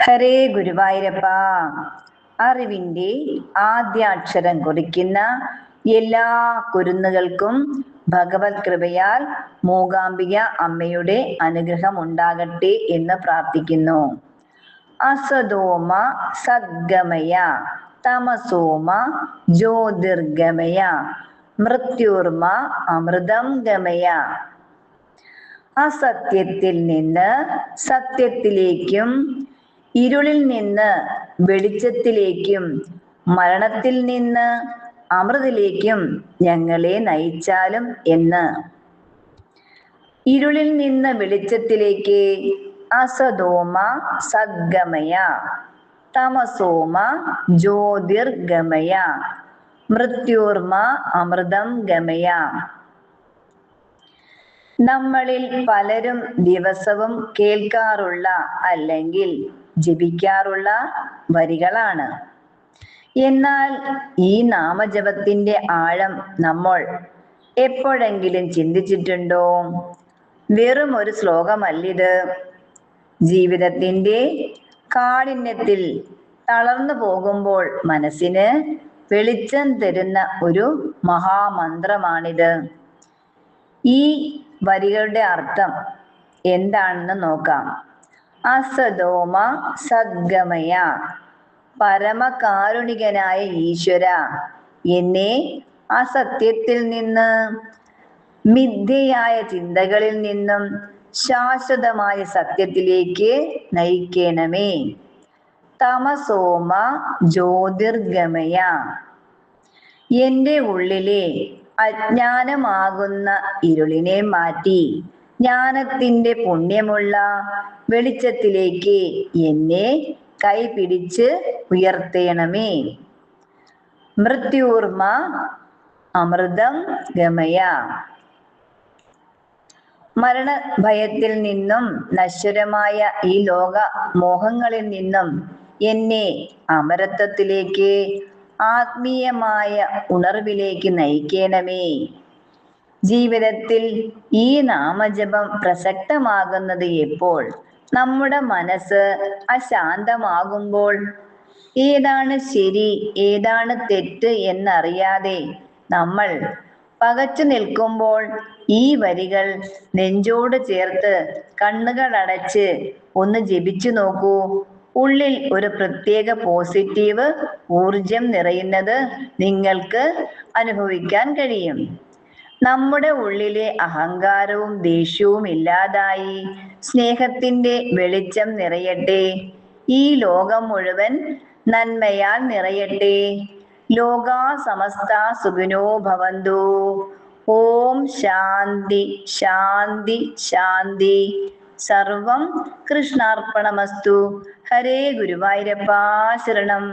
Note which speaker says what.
Speaker 1: ഹരേ ഗുരുവായൂരപ്പ. അറിവിന്റെ ആദ്യാക്ഷരം കുറിക്കുന്ന എല്ലാ കുരുന്നുകൾക്കും ഭഗവത് കൃപയാൽ മൂകാംബിക അമ്മയുടെ അനുഗ്രഹം ഉണ്ടാകട്ടെ എന്ന് പ്രാർത്ഥിക്കുന്നു. അസതോമ സദ്ഗമയ തമസോമ ജ്യോതിർഗമയ മൃത്യുർമ അമൃതം ഗമയ. അസത്യത്തിൽ നിന്ന് സത്യത്തിലേക്കും ഇരുളിൽ നിന്ന് വെളിച്ചത്തിലേക്കും മരണത്തിൽ നിന്ന് അമൃതിലേക്കും ഞങ്ങളെ നയിച്ചാലും എന്ന്. ഇരുളിൽ നിന്ന് വെളിച്ചത്തിലേക്ക് അസതോമ സദ്ഗമയ തമസോമ ജ്യോതിർഗമയ മൃത്യുർമ അമൃതം ഗമയ. നമ്മളിൽ പലരും ദിവസവും കേൾക്കാറുള്ള അല്ലെങ്കിൽ ജപിക്കാറുള്ള വരികളാണ്. എന്നാൽ ഈ നാമജപത്തിന്റെ ആഴം നമ്മൾ എപ്പോഴെങ്കിലും ചിന്തിച്ചിട്ടുണ്ടോ? വെറും ഒരു ശ്ലോകമല്ലിത്. ജീവിതത്തിന്റെ കാഠിന്യത്തിൽ തളർന്നു പോകുമ്പോൾ മനസ്സിന് വെളിച്ചം തരുന്ന ഒരു മഹാമന്ത്രമാണിത്. ഈ വരികളുടെ അർത്ഥം എന്താണെന്ന് നോക്കാം. അസതോമ സദ്ഗമയ. പരമകാരുണികനായ ഈശ്വര, എന്നെ അസത്യത്തിൽ നിന്ന്, മിഥ്യയായ ചിന്തകളിൽ നിന്നും ശാശ്വതമായ സത്യത്തിലേക്ക് നയിക്കണമേ. തമസോമ ജ്യോതിർഗമയ. എന്റെ ഉള്ളിലെ അജ്ഞാനമാകുന്ന ഇരുളിനെ മാറ്റി ജ്ഞാനത്തിന്റെ പുണ്യമുള്ള വെളിച്ചത്തിലേക്ക് എന്നെ കൈപിടിച്ച് ഉയർത്തേണമേ. മൃത്യുർമ അമൃതം ഗമയ. മരണഭയത്തിൽ നിന്നും നശ്വരമായ ഈ ലോക മോഹങ്ങളിൽ നിന്നും എന്നെ അമരത്വത്തിലേക്ക്, ആത്മീയമായ ഉണർവിലേക്ക് നയിക്കണമേ. ജീവിതത്തിൽ ഈ നാമജപം പ്രസക്തമാകുന്നത് എപ്പോൾ? നമ്മുടെ മനസ്സ് അശാന്തമാകുമ്പോൾ, ഏതാണ് ശരി ഏതാണ് തെറ്റ് എന്നറിയാതെ നമ്മൾ പകച്ചു നിൽക്കുമ്പോൾ ഈ വരികൾ നെഞ്ചോട് ചേർത്ത് കണ്ണുകൾ അടച്ച് ഒന്ന് ജപിച്ചു നോക്കൂ. ഉള്ളിൽ ഒരു പ്രത്യേക പോസിറ്റീവ് ഊർജം നിറയുന്നത് നിങ്ങൾക്ക് അനുഭവിക്കാൻ കഴിയും. നമ്മുടെ ഉള്ളിലെ അഹങ്കാരവും ദേഷ്യവും ഇല്ലാതായി സ്നേഹത്തിന്റെ വെളിച്ചം നിറയട്ടെ. ഈ ലോകം മുഴുവൻ നന്മയാൽ നിറയട്ടെ. ലോകാ സമസ്ത സുഖിനോ ഭവന്തു. ഓം ശാന്തി ശാന്തി ശാന്തി. സർവം കൃഷ്ണാർപ്പണമസ്തു. ഹരേ ഗുരുവായൂരപ്പ ശരണം.